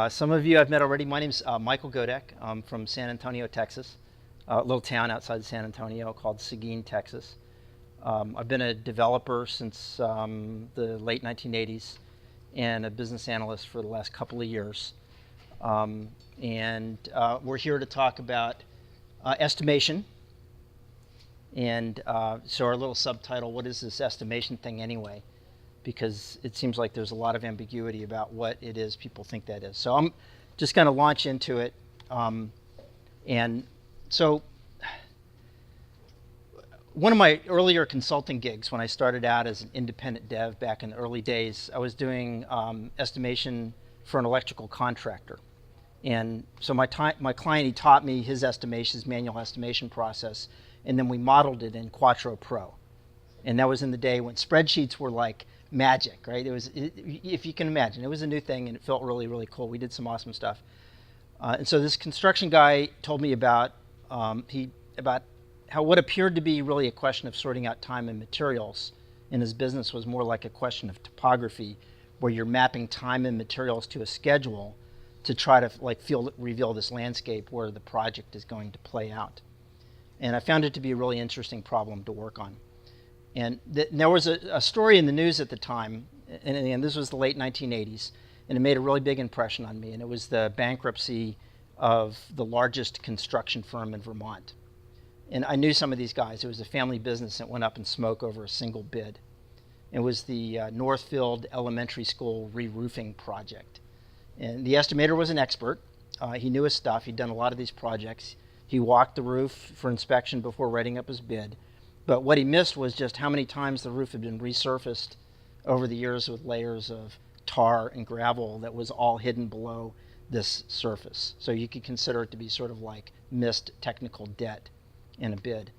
Some of you I've met already. My name's Michael Godeck. I'm from San Antonio, Texas, a little town outside San Antonio called Seguin, Texas. I've been a developer since the late 1980s and a business analyst for the last couple of years. We're here to talk about estimation. So our little subtitle, what is this estimation thing anyway? Because it seems like there's a lot of ambiguity about what it is people think that is. So I'm just going to launch into it. So one of my earlier consulting gigs when I started out as an independent dev back in the early days, I was doing estimation for an electrical contractor. And so my client, he taught me his manual estimation process, and then we modeled it in Quattro Pro. And that was in the day when spreadsheets were like magic, right? If you can imagine, it was a new thing and it felt really, really cool. We did some awesome stuff. And so this construction guy told me about how what appeared to be really a question of sorting out time and materials in his business was more like a question of topography, where you're mapping time and materials to a schedule to try to reveal this landscape where the project is going to play out. And I found it to be a really interesting problem to work on. And there was a story in the news at the time, and this was the late 1980s, and it made a really big impression on me, and it was the bankruptcy of the largest construction firm in Vermont. And I knew some of these guys. It was a family business that went up in smoke over a single bid. It was the Northfield Elementary School re-roofing project. And the estimator was an expert. He knew his stuff. He'd done a lot of these projects. He walked the roof for inspection before writing up his bid. But what he missed was just how many times the roof had been resurfaced over the years with layers of tar and gravel that was all hidden below this surface. So you could consider it to be sort of like missed technical debt in a bid.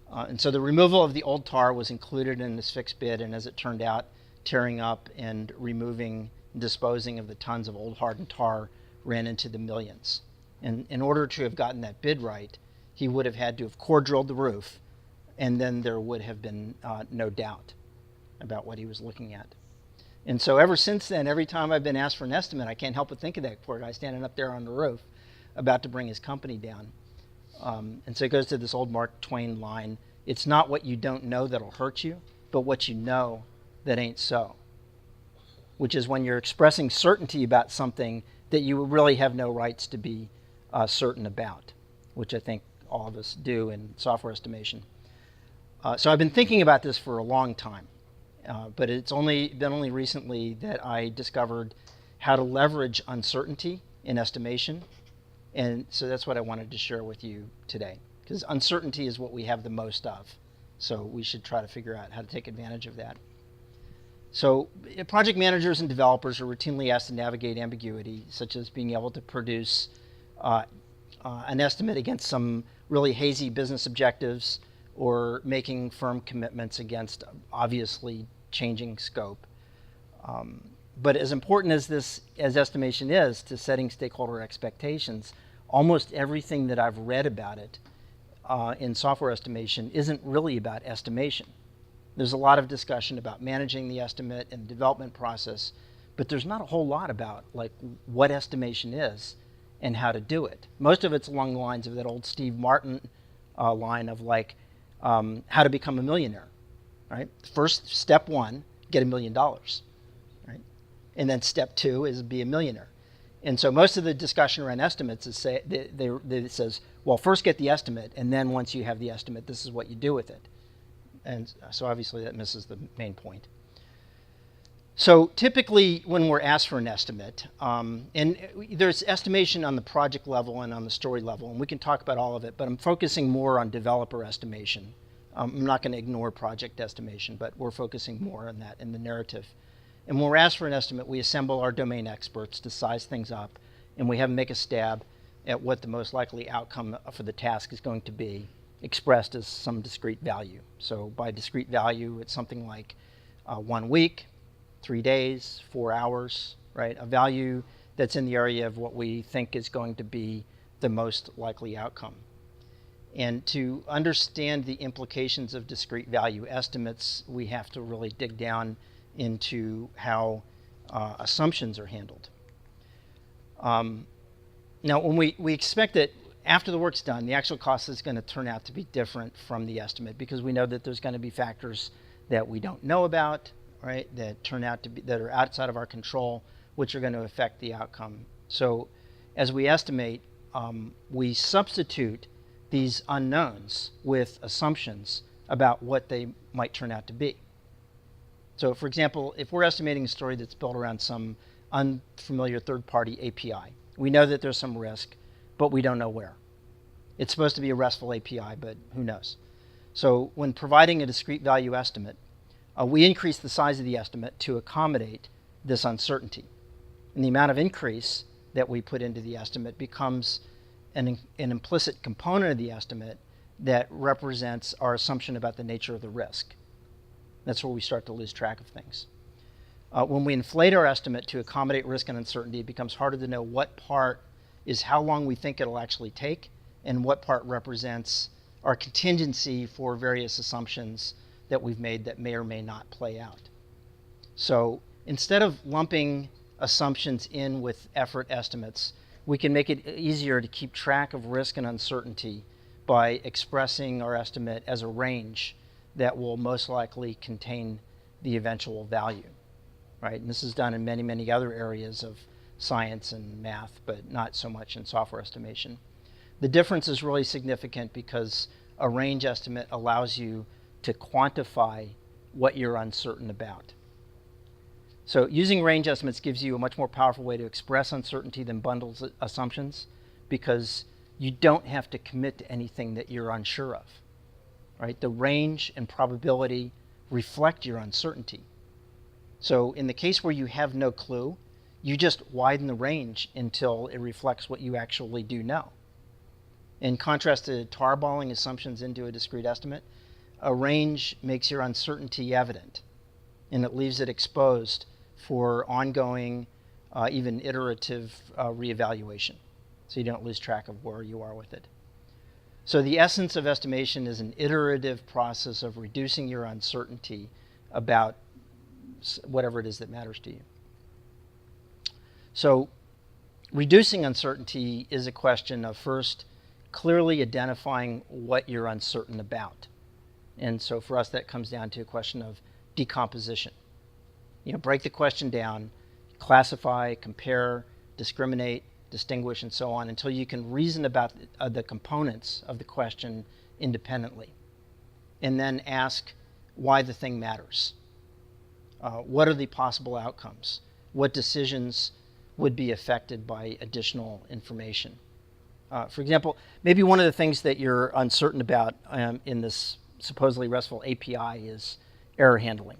And so the removal of the old tar was included in this fixed bid, and as it turned out, tearing up and removing and disposing of the tons of old hardened tar ran into the millions. And in order to have gotten that bid right, he would have had to have core drilled the roof, and then there would have been no doubt about what he was looking at. And so ever since then, every time I've been asked for an estimate, I can't help but think of that poor guy standing up there on the roof about to bring his company down. And so it goes to this old Mark Twain line, it's not what you don't know that'll hurt you, but what you know that ain't so. Which is when you're expressing certainty about something that you really have no rights to be certain about, which I think all of us do in software estimation. So I've been thinking about this for a long time, but it's been only recently that I discovered how to leverage uncertainty in estimation. And so that's what I wanted to share with you today, because uncertainty is what we have the most of. So we should try to figure out how to take advantage of that. So project managers and developers are routinely asked to navigate ambiguity, such as being able to produce an estimate against some really hazy business objectives, or making firm commitments against obviously changing scope. But as important as estimation is to setting stakeholder expectations, almost everything that I've read about it in software estimation isn't really about estimation. There's a lot of discussion about managing the estimate and the development process, but there's not a whole lot about like what estimation is and how to do it. Most of it's along the lines of that old Steve Martin line of like, how to become a millionaire, right? First, step one, get $1 million, right? And then step two is be a millionaire. And so most of the discussion around estimates is it says, well, first get the estimate, and then once you have the estimate, this is what you do with it. And so obviously that misses the main point. So typically when we're asked for an estimate, and there's estimation on the project level and on the story level, and we can talk about all of it, but I'm focusing more on developer estimation. I'm not going to ignore project estimation, but we're focusing more on that in the narrative. And when we're asked for an estimate, we assemble our domain experts to size things up, and we have them make a stab at what the most likely outcome for the task is going to be, expressed as some discrete value. So by discrete value, it's something like 1 week, 3 days, 4 hours, right? A value that's in the area of what we think is going to be the most likely outcome. And to understand the implications of discrete value estimates, we have to really dig down into how assumptions are handled. Now, when we expect that after the work's done, the actual cost is going to turn out to be different from the estimate because we know that there's going to be factors that we don't know about, right, that turn out to be, that are outside of our control, which are going to affect the outcome. So as we estimate, we substitute these unknowns with assumptions about what they might turn out to be. So for example, if we're estimating a story that's built around some unfamiliar third-party API, we know that there's some risk, but we don't know where. It's supposed to be a RESTful API, but who knows? So when providing a discrete value estimate, we increase the size of the estimate to accommodate this uncertainty. And the amount of increase that we put into the estimate becomes an implicit component of the estimate that represents our assumption about the nature of the risk. That's where we start to lose track of things. When we inflate our estimate to accommodate risk and uncertainty, it becomes harder to know what part is how long we think it'll actually take and what part represents our contingency for various assumptions that we've made that may or may not play out. So instead of lumping assumptions in with effort estimates, we can make it easier to keep track of risk and uncertainty by expressing our estimate as a range that will most likely contain the eventual value, right? And this is done in many, many other areas of science and math, but not so much in software estimation. The difference is really significant because a range estimate allows you to quantify what you're uncertain about. So using range estimates gives you a much more powerful way to express uncertainty than bundles assumptions because you don't have to commit to anything that you're unsure of, right? The range and probability reflect your uncertainty. So in the case where you have no clue, you just widen the range until it reflects what you actually do know. In contrast to tarballing assumptions into a discrete estimate, a range makes your uncertainty evident, and it leaves it exposed for ongoing, even iterative reevaluation, so you don't lose track of where you are with it. So the essence of estimation is an iterative process of reducing your uncertainty about whatever it is that matters to you. So reducing uncertainty is a question of first clearly identifying what you're uncertain about. And so for us, that comes down to a question of decomposition. You know, break the question down, classify, compare, discriminate, distinguish, and so on until you can reason about the components of the question independently. And then ask why the thing matters. What are the possible outcomes? What decisions would be affected by additional information? For example, maybe one of the things that you're uncertain about in this supposedly RESTful API is error handling,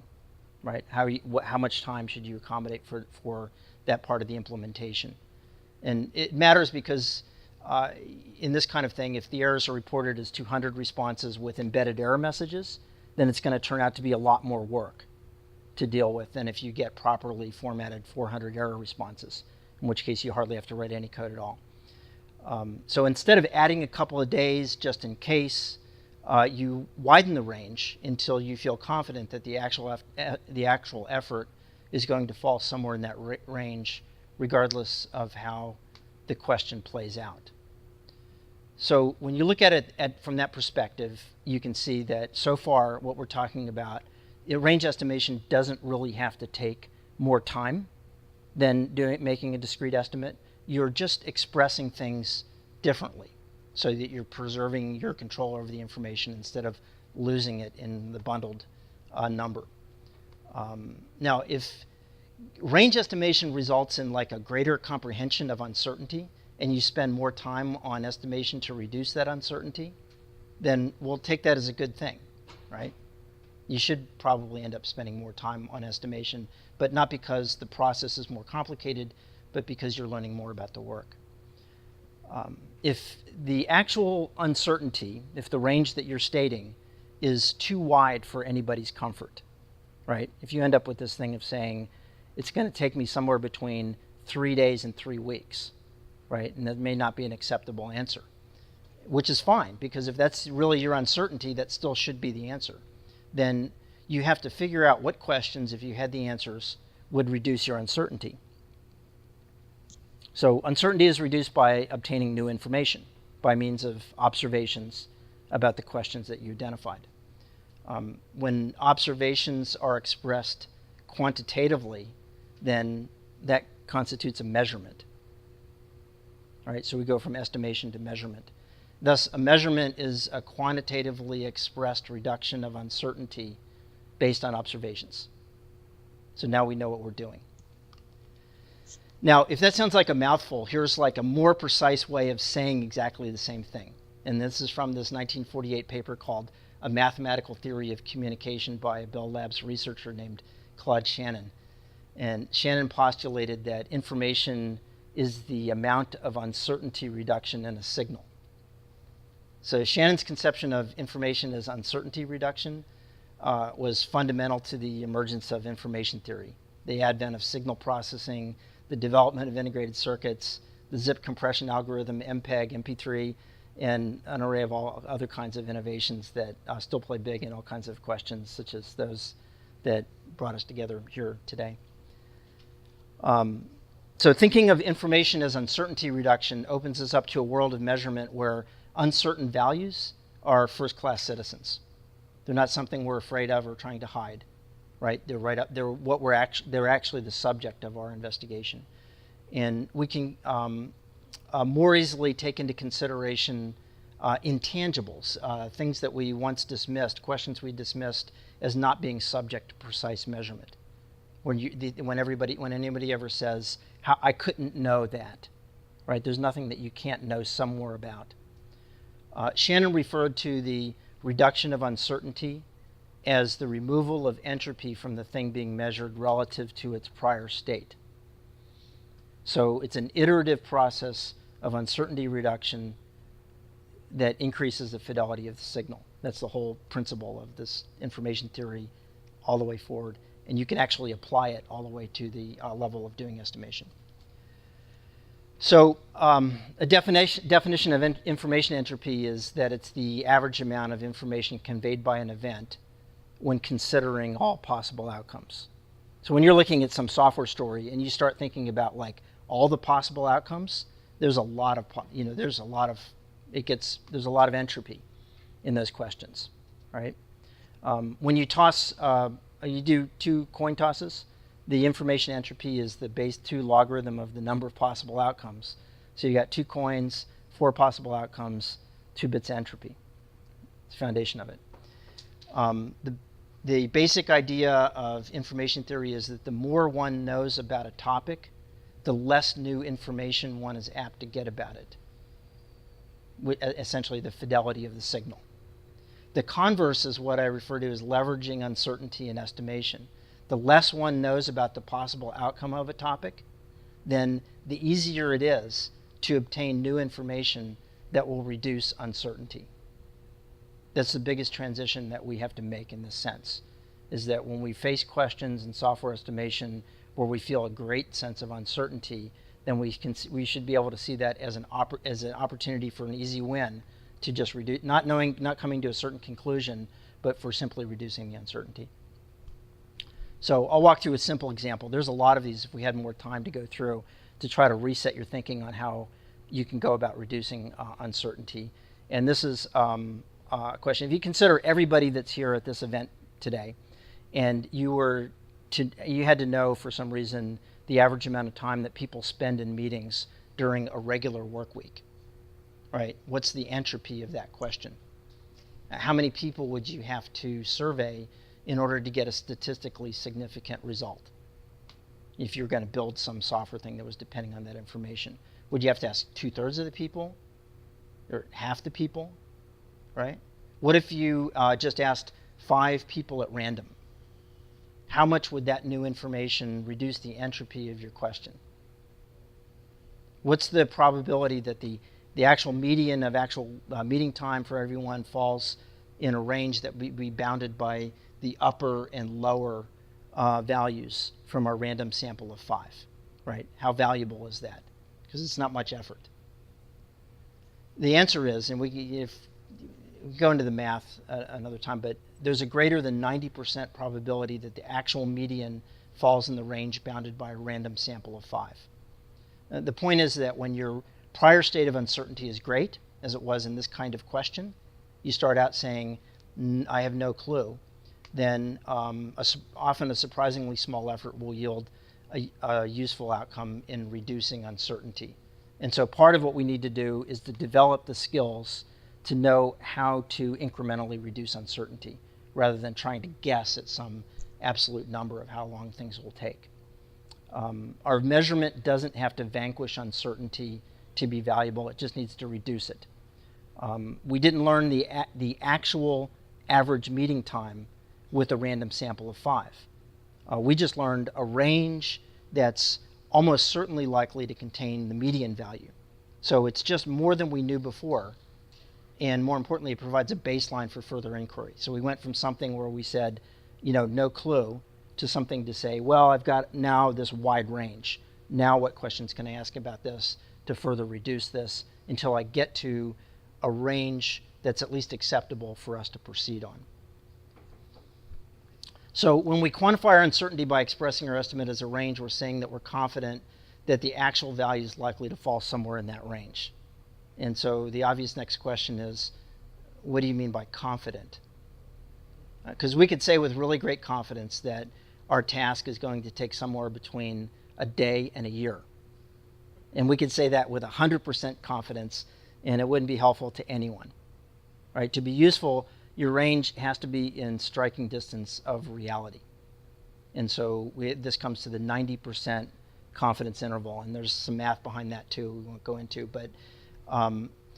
right? How much time should you accommodate for that part of the implementation? And it matters because in this kind of thing, if the errors are reported as 200 responses with embedded error messages, then it's going to turn out to be a lot more work to deal with than if you get properly formatted 400 error responses, in which case you hardly have to write any code at all. So instead of adding a couple of days just in case, you widen the range until you feel confident that the actual effort is going to fall somewhere in that range, regardless of how the question plays out. So when you look at it from that perspective, you can see that so far what we're talking about, range estimation doesn't really have to take more time than making a discrete estimate. You're just expressing things differently so that you're preserving your control over the information instead of losing it in the bundled number. Now, if range estimation results in like a greater comprehension of uncertainty and you spend more time on estimation to reduce that uncertainty, then we'll take that as a good thing, right? You should probably end up spending more time on estimation, but not because the process is more complicated, but because you're learning more about the work. If the actual uncertainty, if the range that you're stating is too wide for anybody's comfort, right? If you end up with this thing of saying, it's going to take me somewhere between 3 days and 3 weeks, right? And that may not be an acceptable answer, which is fine, because if that's really your uncertainty, that still should be the answer. Then you have to figure out what questions, if you had the answers, would reduce your uncertainty. So uncertainty is reduced by obtaining new information by means of observations about the questions that you identified. When observations are expressed quantitatively, then that constitutes a measurement. All right, so we go from estimation to measurement. Thus, a measurement is a quantitatively expressed reduction of uncertainty based on observations. So now we know what we're doing. Now, if that sounds like a mouthful, here's like a more precise way of saying exactly the same thing. And this is from this 1948 paper called A Mathematical Theory of Communication by a Bell Labs researcher named Claude Shannon. And Shannon postulated that information is the amount of uncertainty reduction in a signal. So Shannon's conception of information as uncertainty reduction was fundamental to the emergence of information theory, the advent of signal processing, the development of integrated circuits, the zip compression algorithm, MPEG, MP3, and an array of all other kinds of innovations that still play big in all kinds of questions, such as those that brought us together here today. So thinking of information as uncertainty reduction opens us up to a world of measurement where uncertain values are first-class citizens. They're not something we're afraid of or trying to hide, right? They're right up. They're actually the subject of our investigation, and we can more easily take into consideration intangibles, things that we once dismissed, questions we dismissed as not being subject to precise measurement. When anybody ever says, "I couldn't know that," right? There's nothing that you can't know somewhere about. Shannon referred to the reduction of uncertainty as the removal of entropy from the thing being measured relative to its prior state. So it's an iterative process of uncertainty reduction that increases the fidelity of the signal. That's the whole principle of this information theory all the way forward. And you can actually apply it all the way to the level of doing estimation. So a definition of information entropy is that it's the average amount of information conveyed by an event when considering all possible outcomes. So when you're looking at some software story and you start thinking about like all the possible outcomes, there's a lot of entropy in those questions, right? When you toss, you do two coin tosses, the information entropy is the base 2 logarithm of the number of possible outcomes. So you got 2 coins, 4 possible outcomes, 2 bits entropy. It's the foundation of it. The basic idea of information theory is that the more one knows about a topic, the less new information one is apt to get about it. Essentially the fidelity of the signal. The converse is what I refer to as leveraging uncertainty in estimation. The less one knows about the possible outcome of a topic, then the easier it is to obtain new information that will reduce uncertainty. That's the biggest transition that we have to make in this sense, is that when we face questions in software estimation where we feel a great sense of uncertainty, then we should be able to see that as an opportunity for an easy win to just reduce, not coming to a certain conclusion, but for simply reducing the uncertainty. So I'll walk through a simple example. There's a lot of these if we had more time to go through to try to reset your thinking on how you can go about reducing uncertainty. And this is a question. If you consider everybody that's here at this event today, and you had to know for some reason the average amount of time that people spend in meetings during a regular work week, right? What's the entropy of that question? How many people would you have to survey in order to get a statistically significant result? If you're going to build some software thing that was depending on that information, would you have to ask 2/3 of the people or half the people, right? What if you just asked 5 people at random? How much would that new information reduce the entropy of your question? What's the probability that the actual median of actual meeting time for everyone falls in a range that would be bounded by the upper and lower values from our random sample of 5, right? How valuable is that? Because it's not much effort. The answer is, and if we go into the math another time, but there's a greater than 90% probability that the actual median falls in the range bounded by a random sample of 5. The point is that when your prior state of uncertainty is great, as it was in this kind of question, you start out saying, I have no clue, then often a surprisingly small effort will yield a useful outcome in reducing uncertainty. And so part of what we need to do is to develop the skills to know how to incrementally reduce uncertainty rather than trying to guess at some absolute number of how long things will take. Our measurement doesn't have to vanquish uncertainty to be valuable, it just needs to reduce it. We didn't learn the actual average meeting time with a random sample of 5. We just learned a range that's almost certainly likely to contain the median value. So it's just more than we knew before, and more importantly, it provides a baseline for further inquiry. So we went from something where we said, no clue, to something to say, well, I've got now this wide range. Now what questions can I ask about this to further reduce this until I get to a range that's at least acceptable for us to proceed on. So when we quantify our uncertainty by expressing our estimate as a range, we're saying that we're confident that the actual value is likely to fall somewhere in that range. And so the obvious next question is, what do you mean by confident? Because we could say with really great confidence that our task is going to take somewhere between a day and a year. And we could say that with 100% confidence, and it wouldn't be helpful to anyone. Right? To be useful, your range has to be in striking distance of reality. And so this comes to the 90% confidence interval, and there's some math behind that too we won't go into, but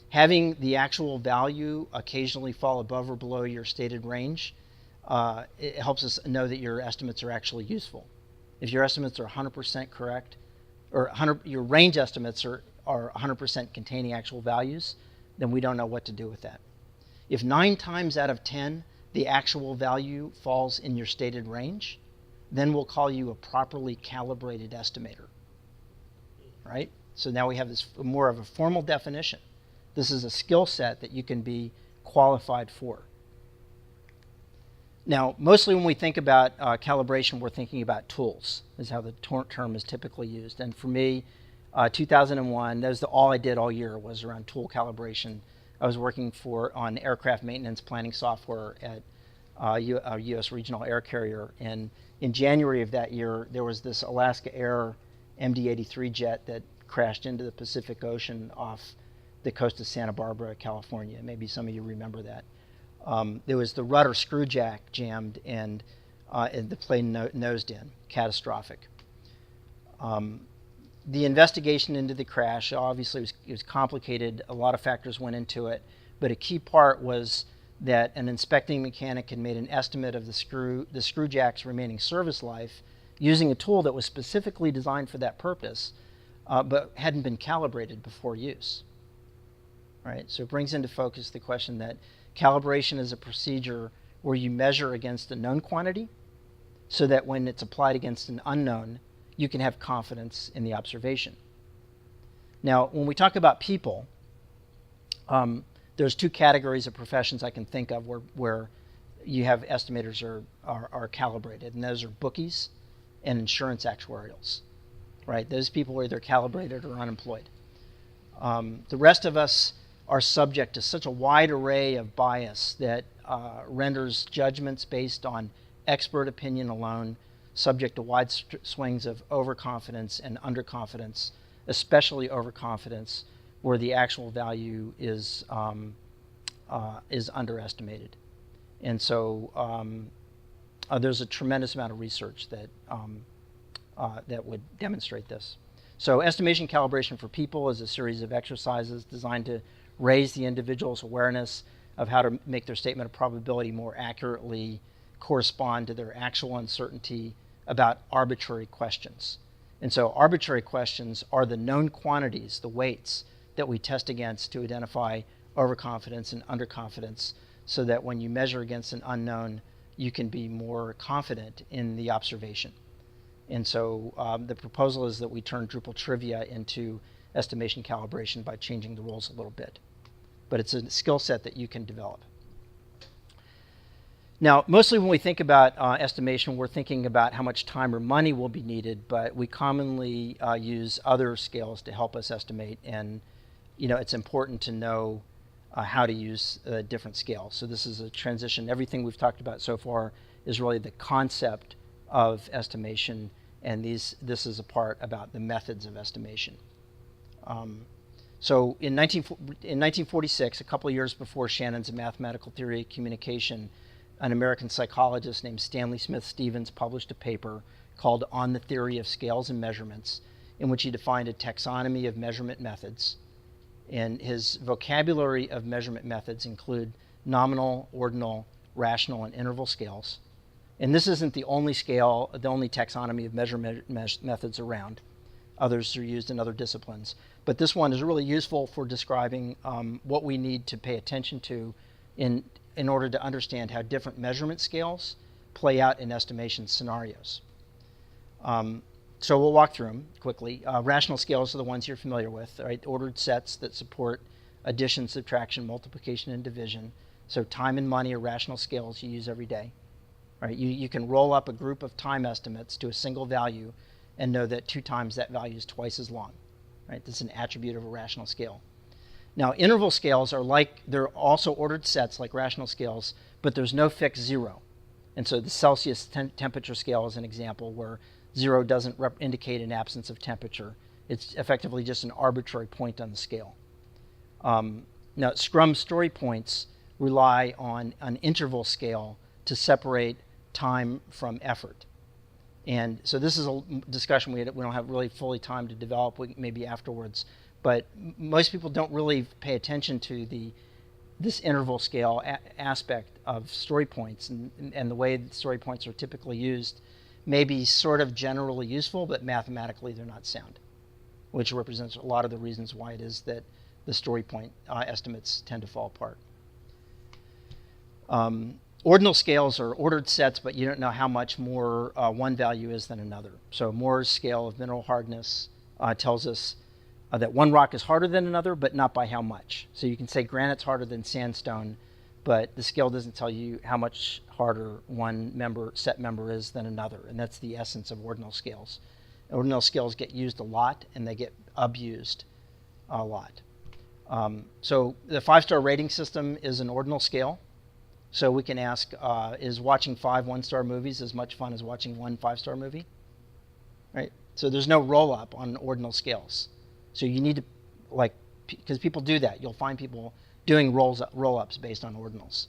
having the actual value occasionally fall above or below your stated range, it helps us know that your estimates are actually useful. If your estimates are 100% correct, or your range estimates are 100% containing actual values, then we don't know what to do with that. If 9 times out of 10 the actual value falls in your stated range, then we'll call you a properly calibrated estimator. Right? So now we have this more of a formal definition. This is a skill set that you can be qualified for. Now, mostly when we think about calibration, we're thinking about tools, is how the term is typically used. And for me, 2001, that was all I did all year was around tool calibration. I was working on aircraft maintenance planning software at a U.S. regional air carrier. And in January of that year, there was this Alaska Air MD-83 jet that crashed into the Pacific Ocean off the coast of Santa Barbara, California. Maybe some of you remember that. There was the rudder screw jack jammed and the plane nosed in, catastrophic. The investigation into the crash obviously was complicated. A lot of factors went into it, but a key part was that an inspecting mechanic had made an estimate of the screw jack's remaining service life using a tool that was specifically designed for that purpose, but hadn't been calibrated before use. Right? So it brings into focus the question that calibration is a procedure where you measure against a known quantity so that when it's applied against an unknown, you can have confidence in the observation. Now, when we talk about people, there's 2 categories of professions I can think of where you have estimators are calibrated, and those are bookies and insurance actuarials. Right? Those people are either calibrated or unemployed. The rest of us are subject to such a wide array of bias that renders judgments based on expert opinion alone subject to wide swings of overconfidence and underconfidence, especially overconfidence, where the actual value is underestimated. And so there's a tremendous amount of research that would demonstrate this. So estimation calibration for people is a series of exercises designed to raise the individual's awareness of how to make their statement of probability more accurately correspond to their actual uncertainty about arbitrary questions. And so arbitrary questions are the known quantities, the weights, that we test against to identify overconfidence and underconfidence so that when you measure against an unknown, you can be more confident in the observation. And so the proposal is that we turn Drupal trivia into estimation calibration by changing the rules a little bit. But it's a skill set that you can develop. Now, mostly when we think about estimation, we're thinking about how much time or money will be needed, but we commonly use other scales to help us estimate, and it's important to know how to use different scales. So this is a transition. Everything we've talked about so far is really the concept of estimation, and this is a part about the methods of estimation. So in 1946, a couple of years before Shannon's Mathematical Theory of Communication, an American psychologist named Stanley Smith Stevens published a paper called On the Theory of Scales and Measurements, in which he defined a taxonomy of measurement methods. And his vocabulary of measurement methods include nominal, ordinal, rational, and interval scales. And this isn't the only scale, the only taxonomy of measurement methods around. Others are used in other disciplines. But this one is really useful for describing what we need to pay attention to in order to understand how different measurement scales play out in estimation scenarios. So we'll walk through them quickly. Rational scales are the ones you're familiar with, right? Ordered sets that support addition, subtraction, multiplication, and division. So time and money are rational scales you use every day. Right? You can roll up a group of time estimates to a single value and know that 2 times that value is twice as long. Right? This is an attribute of a rational scale. Now, interval scales they're also ordered sets like rational scales, but there's no fixed zero. And so the Celsius temperature scale is an example where 0 doesn't indicate an absence of temperature. It's effectively just an arbitrary point on the scale. Now, Scrum story points rely on an interval scale to separate time from effort. And so this is a discussion we don't have really fully time to develop, maybe afterwards. But most people don't really pay attention to this interval scale aspect of story points, and the way that story points are typically used may be sort of generally useful, but mathematically they're not sound, which represents a lot of the reasons why it is that the story point estimates tend to fall apart. Ordinal scales are ordered sets, but you don't know how much more one value is than another. So Moore's scale of mineral hardness tells us that one rock is harder than another, but not by how much. So you can say granite's harder than sandstone, but the scale doesn't tell you how much harder one set member is than another, and that's the essence of ordinal scales. Ordinal scales get used a lot, and they get abused a lot. So the 5-star rating system is an ordinal scale. So we can ask, is watching 5 1-star movies as much fun as watching 1 5-star movie? Right? So there's no roll-up on ordinal scales. So you need to, because people do that. You'll find people doing roll-ups based on ordinals.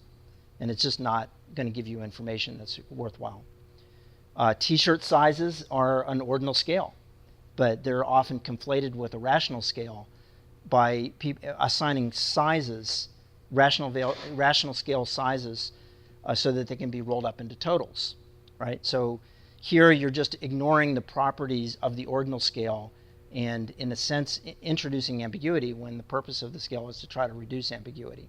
And it's just not going to give you information that's worthwhile. T-shirt sizes are an ordinal scale, but they're often conflated with a rational scale by assigning sizes, rational scale sizes, so that they can be rolled up into totals, right? So here you're just ignoring the properties of the ordinal scale and, in a sense, introducing ambiguity when the purpose of the scale is to try to reduce ambiguity,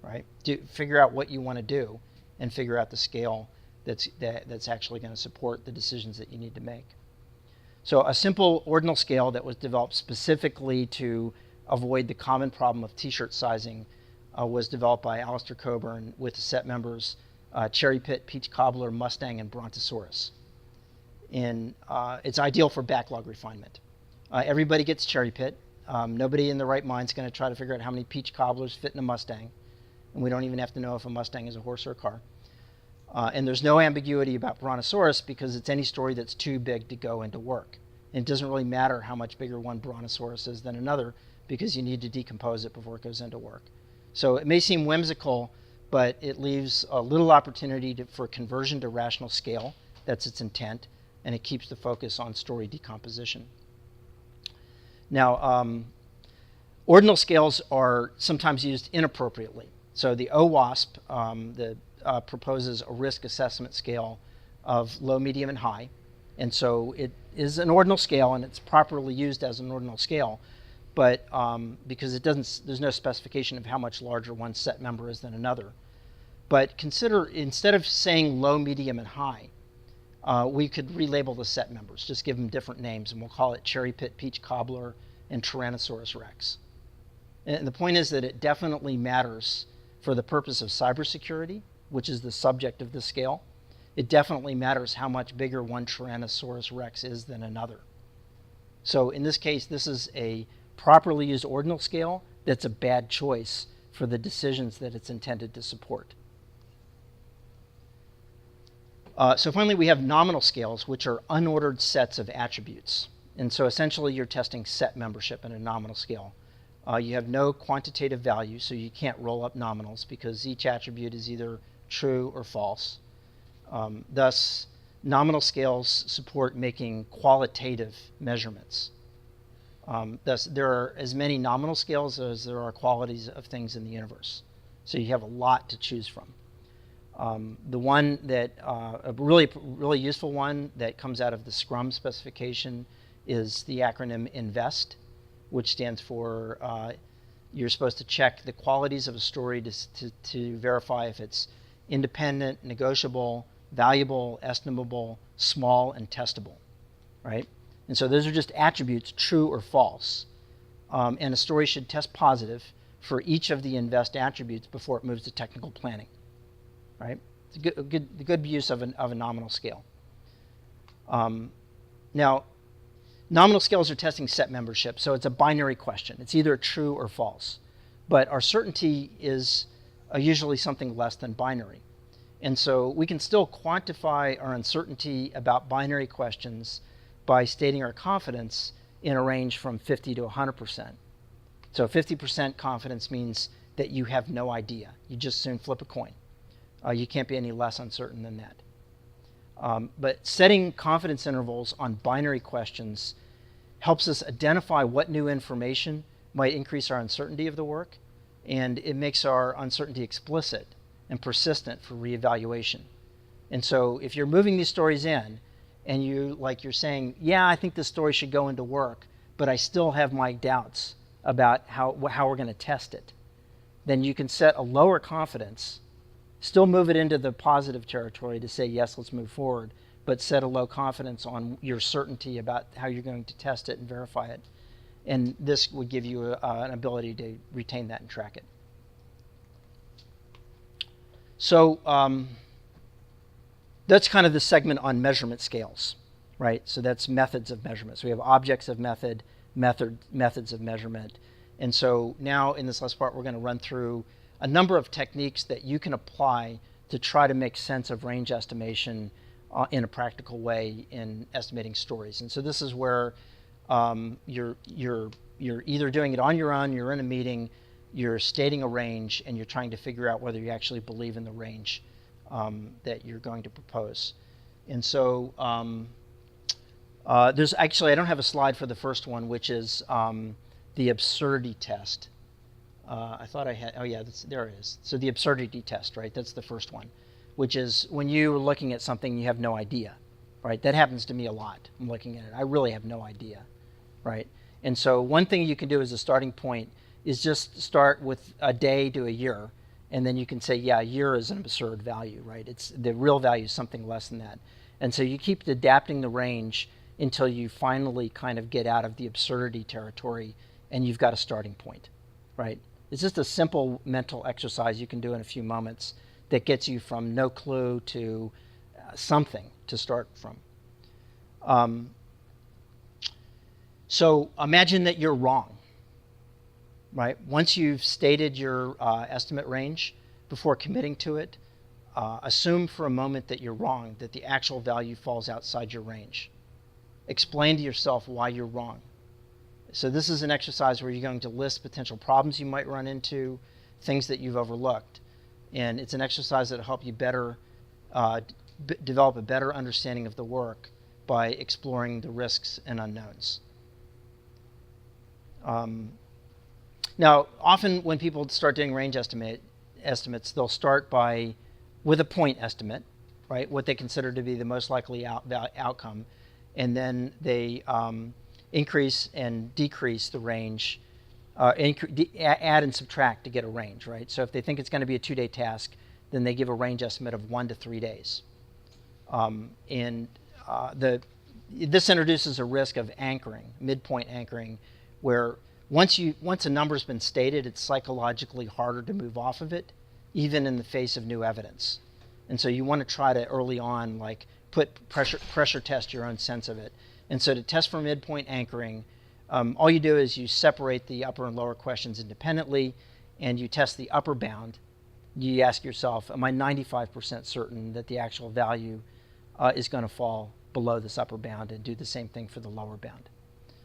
right? To figure out what you want to do and figure out the scale that's actually going to support the decisions that you need to make. So a simple ordinal scale that was developed specifically to avoid the common problem of t-shirt sizing was developed by Alistair Coburn with the set members Cherry Pit, Peach Cobbler, Mustang, and Brontosaurus. And it's ideal for backlog refinement. Everybody gets Cherry Pit. Nobody in their right mind is going to try to figure out how many Peach Cobblers fit in a Mustang. And we don't even have to know if a Mustang is a horse or a car. And there's no ambiguity about Brontosaurus because it's any story that's too big to go into work. And it doesn't really matter how much bigger one Brontosaurus is than another because you need to decompose it before it goes into work. So it may seem whimsical, but it leaves a little opportunity for conversion to rational scale. That's its intent. And it keeps the focus on story decomposition. Now, ordinal scales are sometimes used inappropriately. So the OWASP proposes a risk assessment scale of low, medium, and high. And so it is an ordinal scale, and it's properly used as an ordinal scale. But because there's no specification of how much larger one set member is than another. But consider, instead of saying low, medium, and high, we could relabel the set members, just give them different names, and we'll call it Cherry Pit, Peach Cobbler, and Tyrannosaurus Rex. And the point is that it definitely matters for the purpose of cybersecurity which is the subject of the scale, it definitely matters how much bigger one Tyrannosaurus rex is than another. So in this case, this is a properly used ordinal scale that's a bad choice for the decisions that it's intended to support. So finally, we have nominal scales, which are unordered sets of attributes. And so essentially, you're testing set membership in a nominal scale. You have no quantitative value, so you can't roll up nominals because each attribute is either true or false. Thus, nominal scales support making qualitative measurements. Thus, there are as many nominal scales as there are qualities of things in the universe. So you have a lot to choose from. The one that, a really useful one that comes out of the Scrum specification is the acronym INVEST, which stands for you're supposed to check the qualities of a story to verify if it's independent, negotiable, valuable, estimable, small, and testable, right? And so those are just attributes, true or false. And a story should test positive for each of the INVEST attributes before it moves to technical planning, right? It's a good use of a nominal scale. Now, nominal scales are testing set membership, so it's a binary question. It's either true or false. But our certainty is usually something less than binary. And so we can still quantify our uncertainty about binary questions by stating our confidence in a range from 50 to 100%. So 50% confidence means that you have no idea. You just soon flip a coin. You can't be any less uncertain than that. But setting confidence intervals on binary questions helps us identify what new information might increase our uncertainty of the work, and it makes our uncertainty explicit and persistent for reevaluation. And so if you're moving these stories in and you're saying, yeah, I think this story should go into work, but I still have my doubts about how we're going to test it, then you can set a lower confidence, still move it into the positive territory to say, yes, let's move forward, but set a low confidence on your certainty about how you're going to test it and verify it. And this would give you an ability to retain that and track it. So that's kind of the segment on measurement scales, right? So that's methods of measurement. So we have objects of methods of measurement. And so now in this last part, we're going to run through a number of techniques that you can apply to try to make sense of range estimation in a practical way in estimating stories. And so this is where you're either doing it on your own, you're in a meeting, you're stating a range, and you're trying to figure out whether you actually believe in the range that you're going to propose. And so there's actually, I don't have a slide for the first one, which is the absurdity test. I thought I had, oh yeah, there it is. So the absurdity test, right? That's the first one, which is when you're looking at something you have no idea, right? That happens to me a lot. I'm looking at it. I really have no idea, right? And so one thing you can do as a starting point is just start with a day to a year, and then you can say, yeah, a year is an absurd value, right? It's the real value is something less than that. And so you keep adapting the range until you finally kind of get out of the absurdity territory and you've got a starting point, right? It's just a simple mental exercise you can do in a few moments that gets you from no clue to something to start from. So imagine that you're wrong, right? Once you've stated your estimate range, before committing to it, assume for a moment that you're wrong, that the actual value falls outside your range. Explain to yourself why you're wrong. So this is an exercise where you're going to list potential problems you might run into, things that you've overlooked. And it's an exercise that will help you better develop a better understanding of the work by exploring the risks and unknowns. Now, often when people start doing range estimates, they'll start with a point estimate, right? What they consider to be the most likely outcome, and then they increase and decrease the range, add and subtract to get a range, right? So if they think it's going to be a 2-day task, then they give a range estimate of 1 to 3 days. This introduces a risk of anchoring, midpoint anchoring, where once a number's been stated, it's psychologically harder to move off of it even in the face of new evidence. And so you want to try to early on, like, pressure test your own sense of it. And so to test for midpoint anchoring, all you do is you separate the upper and lower questions independently, and you test the upper bound. You ask yourself, am I 95% certain that the actual value is going to fall below this upper bound, and do the same thing for the lower bound.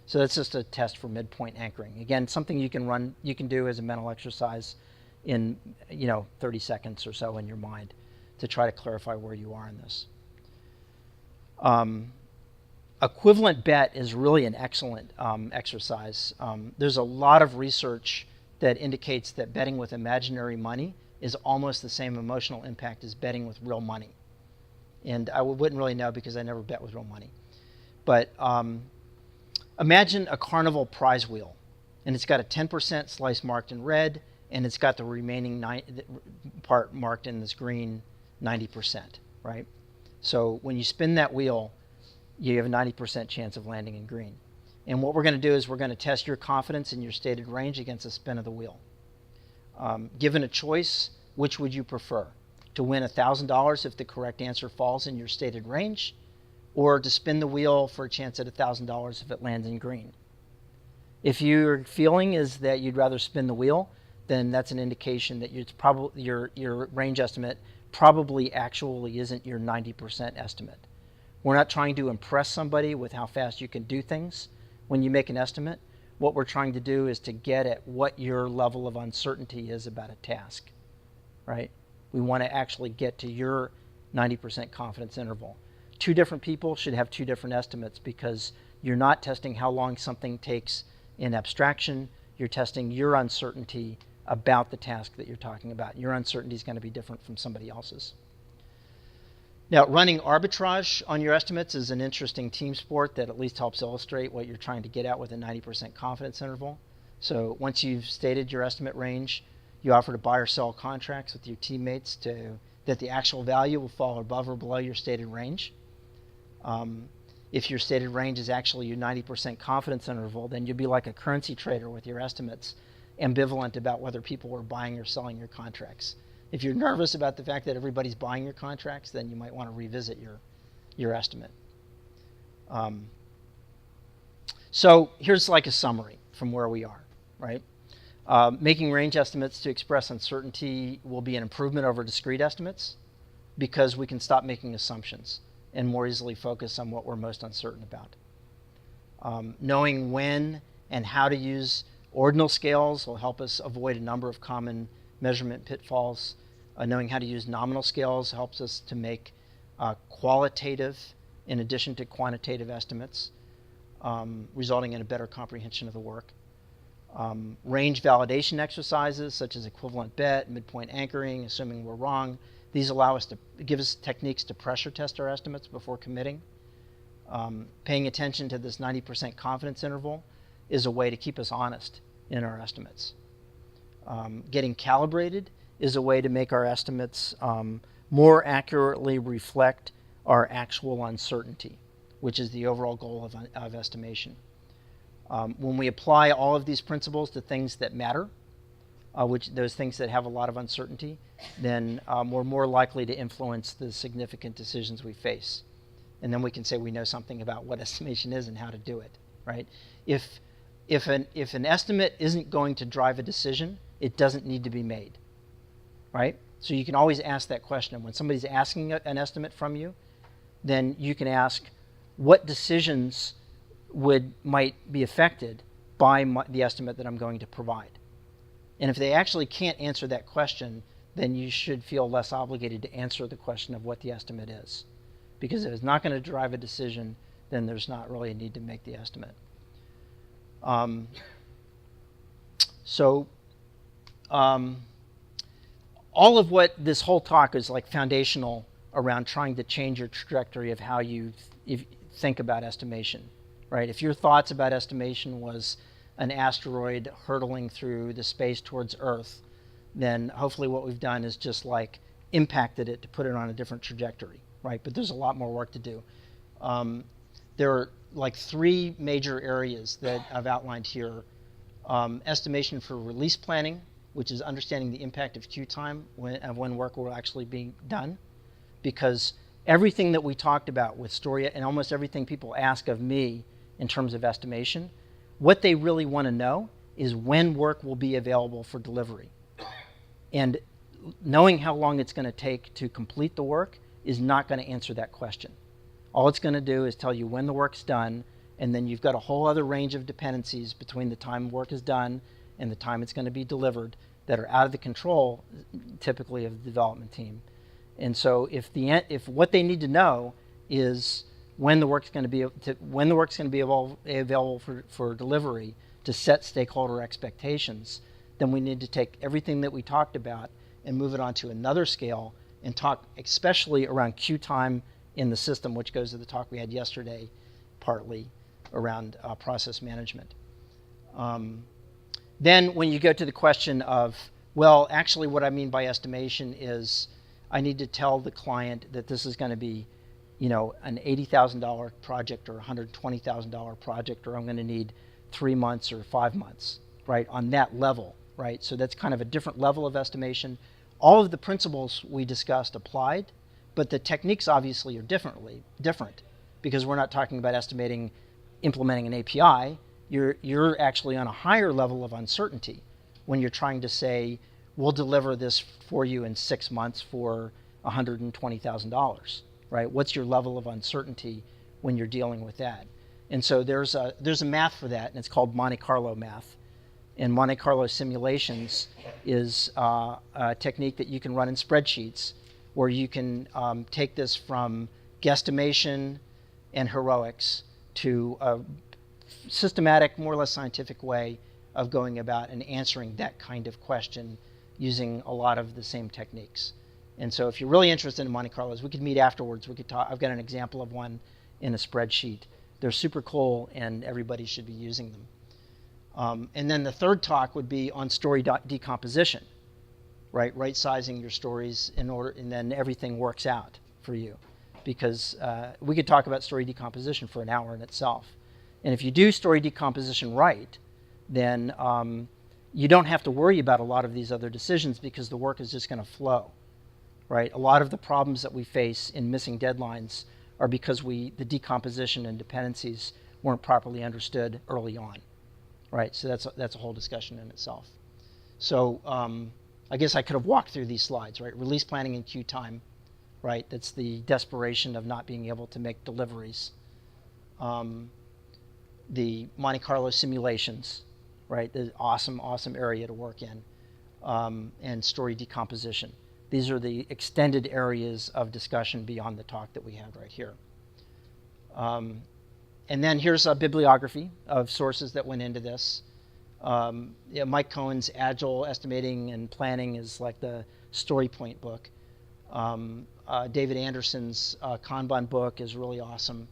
So that's just a test for midpoint anchoring. Again, something you can do as a mental exercise in 30 seconds or so in your mind to try to clarify where you are in this. Equivalent bet is really an excellent exercise. There's a lot of research that indicates that betting with imaginary money is almost the same emotional impact as betting with real money. And I wouldn't really know because I never bet with real money. But imagine a carnival prize wheel, and it's got a 10% slice marked in red, and it's got the remaining part marked in this green 90%, right? So when you spin that wheel, you have a 90% chance of landing in green. And what we're going to do is we're going to test your confidence in your stated range against a spin of the wheel. Given a choice, which would you prefer? To win $1,000 if the correct answer falls in your stated range, or to spin the wheel for a chance at $1,000 if it lands in green? If your feeling is that you'd rather spin the wheel, then that's an indication that it's probably your range estimate probably actually isn't your 90% estimate. We're not trying to impress somebody with how fast you can do things when you make an estimate. What we're trying to do is to get at what your level of uncertainty is about a task, right? We want to actually get to your 90% confidence interval. Two different people should have two different estimates because you're not testing how long something takes in abstraction. You're testing your uncertainty about the task that you're talking about. Your uncertainty is going to be different from somebody else's. Now, running arbitrage on your estimates is an interesting team sport that at least helps illustrate what you're trying to get at with a 90% confidence interval. So once you've stated your estimate range, you offer to buy or sell contracts with your teammates that the actual value will fall above or below your stated range. If your stated range is actually your 90% confidence interval, then you'll be like a currency trader with your estimates, ambivalent about whether people are buying or selling your contracts. If you're nervous about the fact that everybody's buying your contracts, then you might want to revisit your estimate. So here's like a summary from where we are, right? Making range estimates to express uncertainty will be an improvement over discrete estimates because we can stop making assumptions and more easily focus on what we're most uncertain about. Knowing when and how to use ordinal scales will help us avoid a number of common measurement pitfalls. Knowing how to use nominal scales helps us to make qualitative in addition to quantitative estimates, resulting in a better comprehension of the work. Range validation exercises such as equivalent bet, midpoint anchoring, assuming we're wrong. These allow us to give us techniques to pressure test our estimates before committing. Paying attention to this 90% confidence interval is a way to keep us honest in our estimates. Getting calibrated is a way to make our estimates more accurately reflect our actual uncertainty, which is the overall goal of estimation. When we apply all of these principles to things that matter, which those things that have a lot of uncertainty, then we're more likely to influence the significant decisions we face. And then we can say we know something about what estimation is and how to do it, right? If an estimate isn't going to drive a decision, it doesn't need to be made, right? So you can always ask that question. When somebody's asking an estimate from you, then you can ask what decisions might be affected by the estimate that I'm going to provide. And if they actually can't answer that question, then you should feel less obligated to answer the question of what the estimate is. Because if it's not going to drive a decision, then there's not really a need to make the estimate. All of what this whole talk is like foundational around trying to change your trajectory of how you think about estimation, right? If your thoughts about estimation was an asteroid hurtling through the space towards Earth, then hopefully what we've done is just like impacted it to put it on a different trajectory, right? But there's a lot more work to do. There are like three major areas that I've outlined here. Estimation for release planning, which is understanding the impact of queue time when work will actually be done. Because everything that we talked about with story and almost everything people ask of me in terms of estimation, what they really want to know is when work will be available for delivery. And knowing how long it's going to take to complete the work is not going to answer that question. All it's going to do is tell you when the work's done, and then you've got a whole other range of dependencies between the time work is done and the time it's going to be delivered that are out of the control, typically, of the development team. And so if what they need to know is when the work's going to be available for delivery to set stakeholder expectations, then we need to take everything that we talked about and move it onto another scale and talk especially around queue time in the system, which goes to the talk we had yesterday, partly around process management. Then when you go to the question of, well, actually what I mean by estimation is I need to tell the client that this is going to be, an $80,000 project or $120,000 project, or I'm going to need 3 months or 5 months, right, on that level, right? So that's kind of a different level of estimation. All of the principles we discussed applied, but the techniques obviously are different because we're not talking about implementing an API. You're actually on a higher level of uncertainty when you're trying to say, we'll deliver this for you in 6 months for $120,000, right? What's your level of uncertainty when you're dealing with that? And so there's a math for that, and it's called Monte Carlo math. And Monte Carlo simulations is a technique that you can run in spreadsheets where you can take this from guesstimation and heroics to a systematic, more or less scientific way of going about and answering that kind of question using a lot of the same techniques. And so if you're really interested in Monte Carlos, we could meet afterwards. We could talk. I've got an example of one in a spreadsheet. They're super cool, and everybody should be using them. And then the third talk would be on story decomposition, right? Right-sizing your stories in order, and then everything works out for you. Because we could talk about story decomposition for an hour in itself. And if you do story decomposition right, then you don't have to worry about a lot of these other decisions because the work is just going to flow, right? A lot of the problems that we face in missing deadlines are because the decomposition and dependencies weren't properly understood early on, right? So that's a whole discussion in itself. So I guess I could have walked through these slides, right? Release planning and queue time, right? That's the desperation of not being able to make deliveries. The Monte Carlo simulations, right? The awesome area to work in, and story decomposition. These are the extended areas of discussion beyond the talk that we had right here. And then here's a bibliography of sources that went into this. Mike Cohen's Agile Estimating and Planning is like the story point book. David Anderson's Kanban book is really awesome.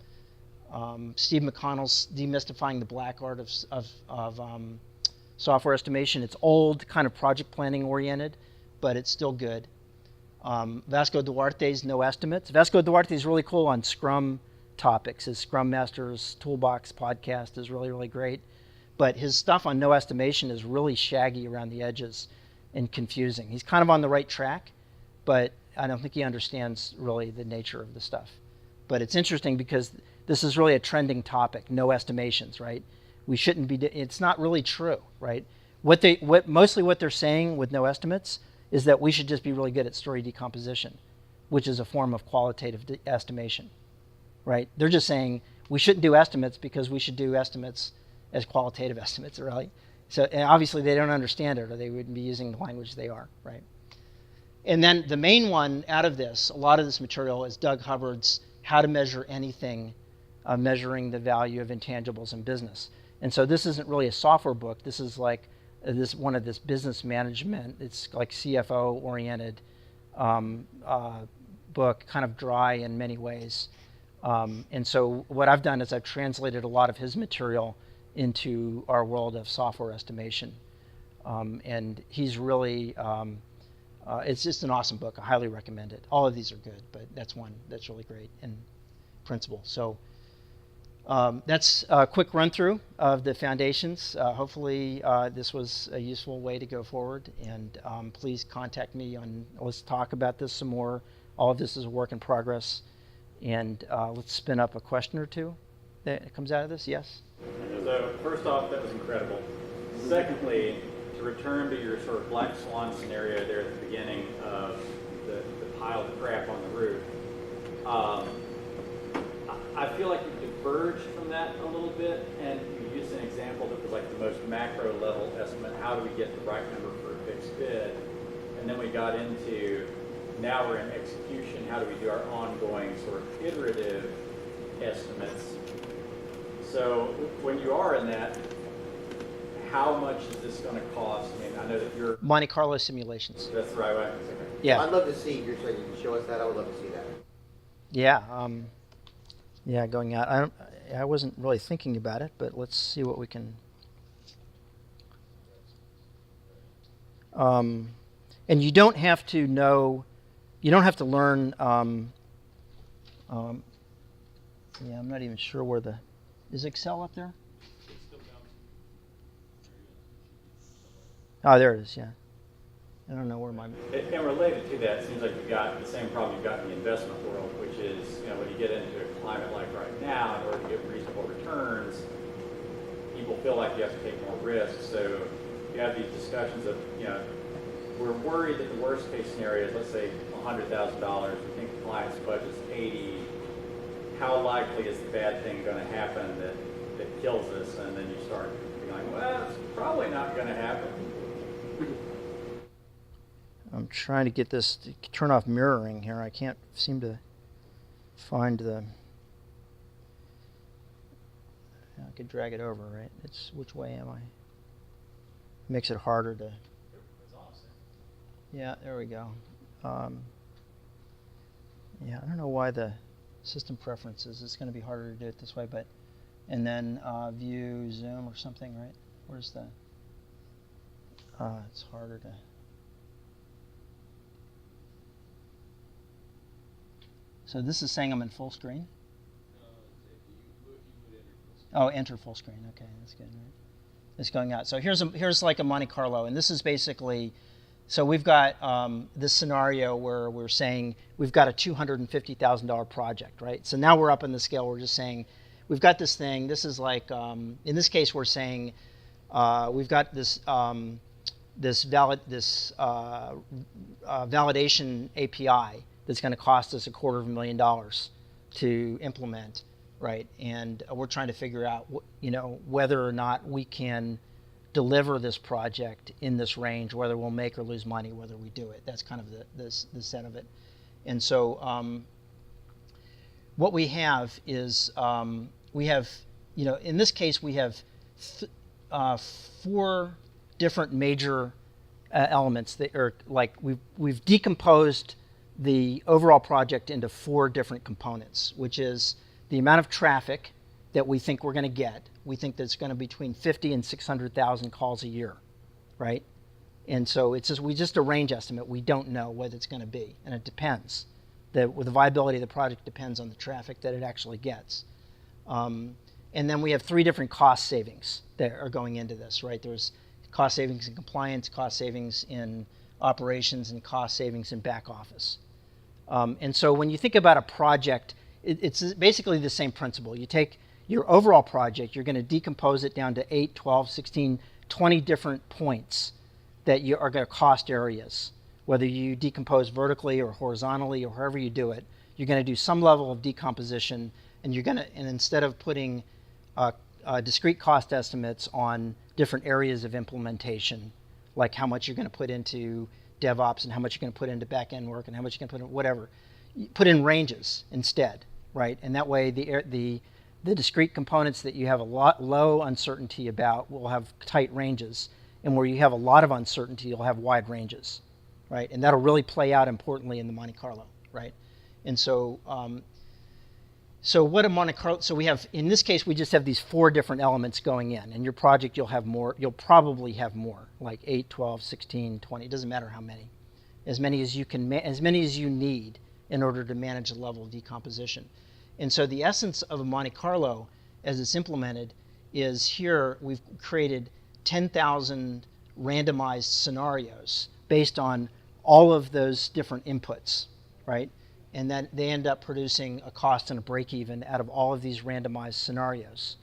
Steve McConnell's Demystifying the Black Art of Software Estimation. It's old, kind of project planning oriented, but it's still good. Vasco Duarte's No Estimates. Vasco Duarte is really cool on Scrum topics. His Scrum Master's Toolbox podcast is really, really great. But his stuff on no estimation is really shaggy around the edges and confusing. He's kind of on the right track, but I don't think he understands really the nature of the stuff. But it's interesting because this is really a trending topic, no estimations, right? We shouldn't be, it's not really true, right? Mostly what they're saying with no estimates is that we should just be really good at story decomposition, which is a form of qualitative estimation, right? They're just saying we shouldn't do estimates because we should do estimates as qualitative estimates, right? So and obviously they don't understand it or they wouldn't be using the language they are, right? And then the main one out of this, a lot of this material is Doug Hubbard's How to Measure Anything, Measuring the Value of Intangibles in Business. And so this isn't really a software book. This is like one of this business management. It's like CFO oriented book, kind of dry in many ways. And so what I've done is I've translated a lot of his material into our world of software estimation. And he's really, it's just an awesome book. I highly recommend it. All of these are good, but that's one that's really great in principle. So That's a quick run through of the foundations. Hopefully this was a useful way to go forward, and please contact me on, let's talk about this some more. All of this is a work in progress, and let's spin up a question or two that comes out of this. Yes? So first off, that was incredible. Secondly, to return to your sort of black swan scenario there at the beginning of the pile of crap on the roof, I feel like you diverged from that a little bit, and you used an example that was like the most macro level estimate. How do we get the right number for a fixed bid? And then we got into, now we're in execution. How do we do our ongoing sort of iterative estimates? So when you are in that, how much is this going to cost? I mean, I know that you're Monte Carlo simulations. That's the right way. Yeah. I'd love to see, you're saying you can show us that, I would love to see that. Yeah. Yeah, going out. I wasn't really thinking about it, but let's see what we can. And you don't have to know, you don't have to learn. Yeah, I'm not even sure where the, is Excel up there? Oh, there it is. Yeah. I don't know where my. And related to that, it seems like you've got the same problem you've got in the investment world, which is, when you get into a climate like right now, in order to get reasonable returns, people feel like you have to take more risks. So you have these discussions of, we're worried that the worst case scenario is, let's say, $100,000. We think the client's budget's 80. How likely is the bad thing going to happen that kills us? And then you start being like, well, it's probably not going to happen. I'm trying to get this to turn off mirroring here. I can't seem to find the. I could drag it over, right? It's which way am I? Makes it harder to. Yeah, there we go. Yeah, I don't know why the system preferences. It's going to be harder to do it this way, but and then view zoom or something, right? Where's the? It's harder to. So this is saying I'm in full screen? Oh, enter full screen. Okay, that's good. Right? It's going out. So here's like a Monte Carlo, and this is basically, so we've got this scenario where we're saying we've got a $250,000 project, right? So now we're up in the scale. We're just saying we've got this thing. This is like, in this case, we're saying we've got this validation API that's going to cost us $250,000 to implement, right? And we're trying to figure out, whether or not we can deliver this project in this range, whether we'll make or lose money, whether we do it. That's kind of the set of it. And so what we have is we have, in this case, we have 4 different major elements that are like we've decomposed the overall project into 4 different components, which is the amount of traffic that we think we're going to get. We think that it's going to be between 50 and 600,000 calls a year, right? And so we just a range estimate. We don't know what it's going to be, and it depends. The viability of the project depends on the traffic that it actually gets. And then we have 3 different cost savings that are going into this, right? There's cost savings in compliance, cost savings in operations, and cost savings in back office. And so when you think about a project, it's basically the same principle. You take your overall project, you're going to decompose it down to 8, 12, 16, 20 different points that you are going to cost areas. Whether you decompose vertically or horizontally or however you do it, you're going to do some level of decomposition, and instead of putting discrete cost estimates on different areas of implementation, like how much you're going to put into DevOps and how much you're going to put into back-end work and how much you're going to put in whatever. You put in ranges instead, right? And that way the discrete components that you have a low uncertainty about will have tight ranges, and where you have a lot of uncertainty, you'll have wide ranges, right? And that'll really play out importantly in the Monte Carlo, right? And so what a Monte Carlo, so we have, in this case, we just have these 4 different elements going in. In your project, you'll probably have more, like 8, 12, 16, 20, it doesn't matter how many. As many as you need in order to manage the level of decomposition. And so the essence of a Monte Carlo, as it's implemented is here we've created 10,000 randomized scenarios based on all of those different inputs, right? And then they end up producing a cost and a break even out of all of these randomized scenarios.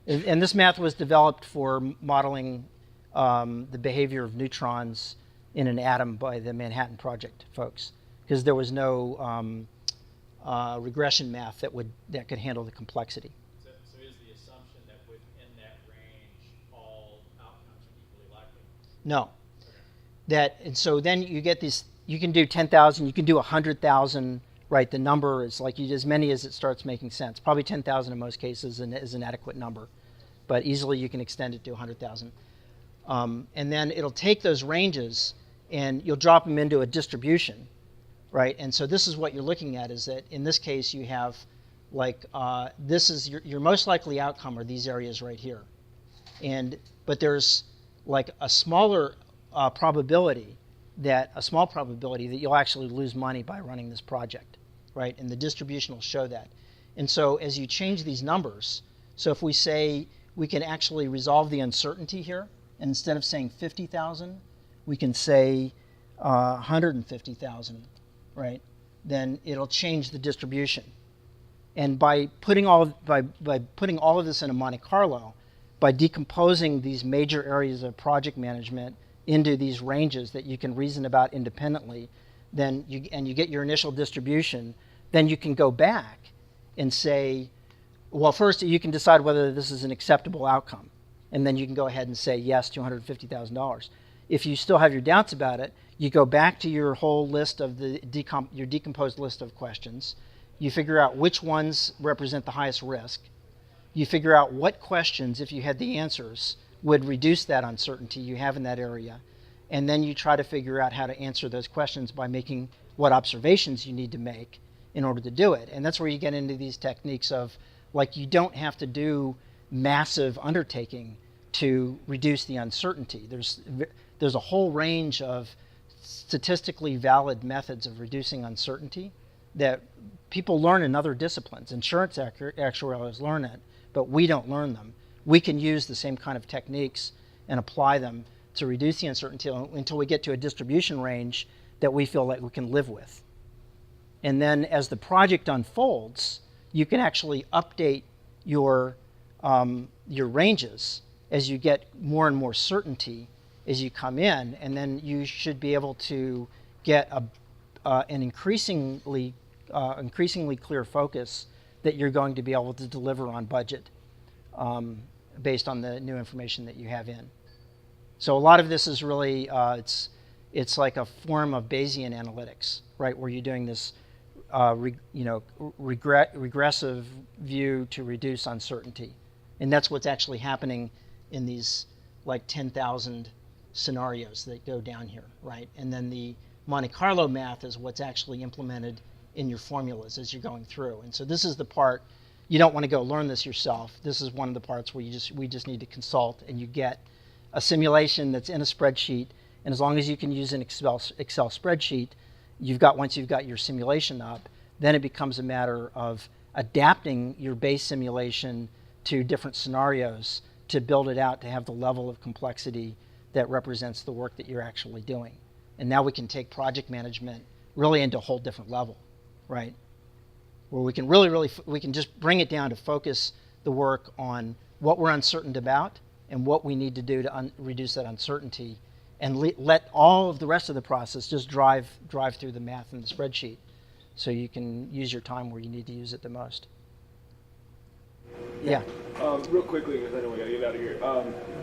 And this math was developed for modeling the behavior of neutrons in an atom by the Manhattan Project folks, because there was no regression math that could handle the complexity. So is the assumption that within that range, all outcomes are equally likely? No. And so then you get these, you can do 10,000, you can do 100,000, right? The number is like as many as it starts making sense. Probably 10,000 in most cases is an adequate number, but easily you can extend it to 100,000. And then it'll take those ranges and you'll drop them into a distribution, right? And so this is what you're looking at, is that in this case you have like, this is your most likely outcome are these areas right here. But there's like a smaller probability that you'll actually lose money by running this project, right? And the distribution will show that. And so as you change these numbers, so if we say we can actually resolve the uncertainty here, and instead of saying 50,000, we can say 150,000, right? Then it'll change the distribution. And by putting all of this in a Monte Carlo, by decomposing these major areas of project management into these ranges that you can reason about independently, then you get your initial distribution, then you can go back and say, well, first you can decide whether this is an acceptable outcome, and then you can go ahead and say yes, $250,000. If you still have your doubts about it, you go back to your whole list of your decomposed list of questions. You figure out which ones represent the highest risk. You figure out what questions, if you had the answers, would reduce that uncertainty you have in that area. And then you try to figure out how to answer those questions by making what observations you need to make in order to do it. And that's where you get into these techniques of, like, you don't have to do massive undertaking to reduce the uncertainty. There's a whole range of statistically valid methods of reducing uncertainty that people learn in other disciplines. Insurance actuaries learn it, but we don't learn them. We can use the same kind of techniques and apply them to reduce the uncertainty until we get to a distribution range that we feel like we can live with. And then as the project unfolds, you can actually update your ranges as you get more and more certainty as you come in, and then you should be able to get an increasingly clear focus that you're going to be able to deliver on budget based on the new information that you have in. So a lot of this is really, it's like a form of Bayesian analytics, right, where you're doing this regressive view to reduce uncertainty. And that's what's actually happening in these like 10,000 scenarios that go down here, right? And then the Monte Carlo math is what's actually implemented in your formulas as you're going through. And so this is the part, you don't want to go learn this yourself. This is one of the parts where we just need to consult, and you get a simulation that's in a spreadsheet. And as long as you can use an Excel spreadsheet, once you've got your simulation up, then it becomes a matter of adapting your base simulation to different scenarios to build it out to have the level of complexity that represents the work that you're actually doing. And now we can take project management really into a whole different level, right? Where we can we can just bring it down to focus the work on what we're uncertain about and what we need to do to reduce that uncertainty, and let all of the rest of the process just drive through the math in the spreadsheet, so you can use your time where you need to use it the most. Yeah. Real quickly, because I know we gotta get out of here.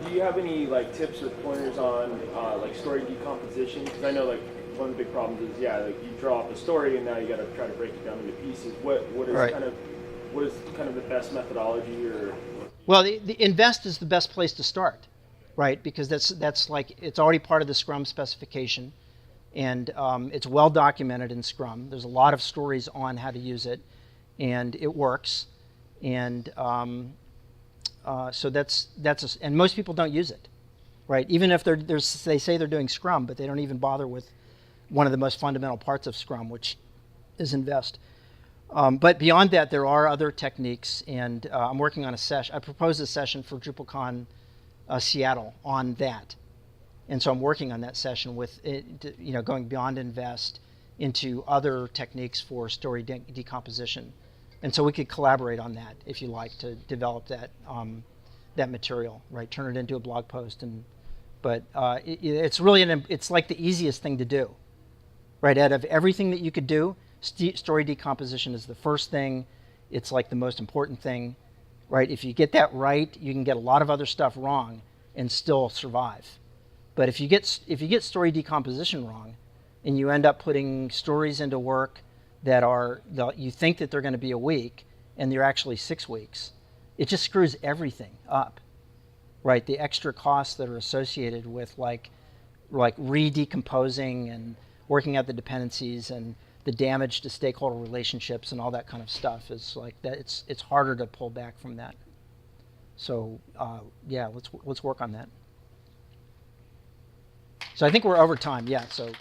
Do you have any like tips or pointers on like story decomposition? Because I know like one of the big problems is like you draw up a story and now you got to try to break it down into pieces. What is right. what is kind of the best methodology or? Well, the invest is the best place to start, right? Because that's like, it's already part of the Scrum specification, and it's well documented in Scrum. There's a lot of stories on how to use it, and it works. And so and most people don't use it, right? Even if they say they're doing Scrum, but they don't even bother with one of the most fundamental parts of Scrum, which is invest. But beyond that, there are other techniques, and I'm working on a session. I proposed a session for DrupalCon Seattle on that, and so I'm working on that session with it, going beyond invest into other techniques for story decomposition, and so we could collaborate on that if you like to develop that that material, right? Turn it into a blog post, but it's really it's like the easiest thing to do, right? Out of everything that you could do, story decomposition is the first thing. It's like the most important thing, right? If you get that right, you can get a lot of other stuff wrong and still survive. But if you get story decomposition wrong, and you end up putting stories into work that you think that they're going to be a week, and they're actually 6 weeks, it just screws everything up, right? The extra costs that are associated with like re-decomposing and working out the dependencies and the damage to stakeholder relationships and all that kind of stuff is like that. It's harder to pull back from that. So yeah, let's work on that. So I think we're over time. Yeah. So.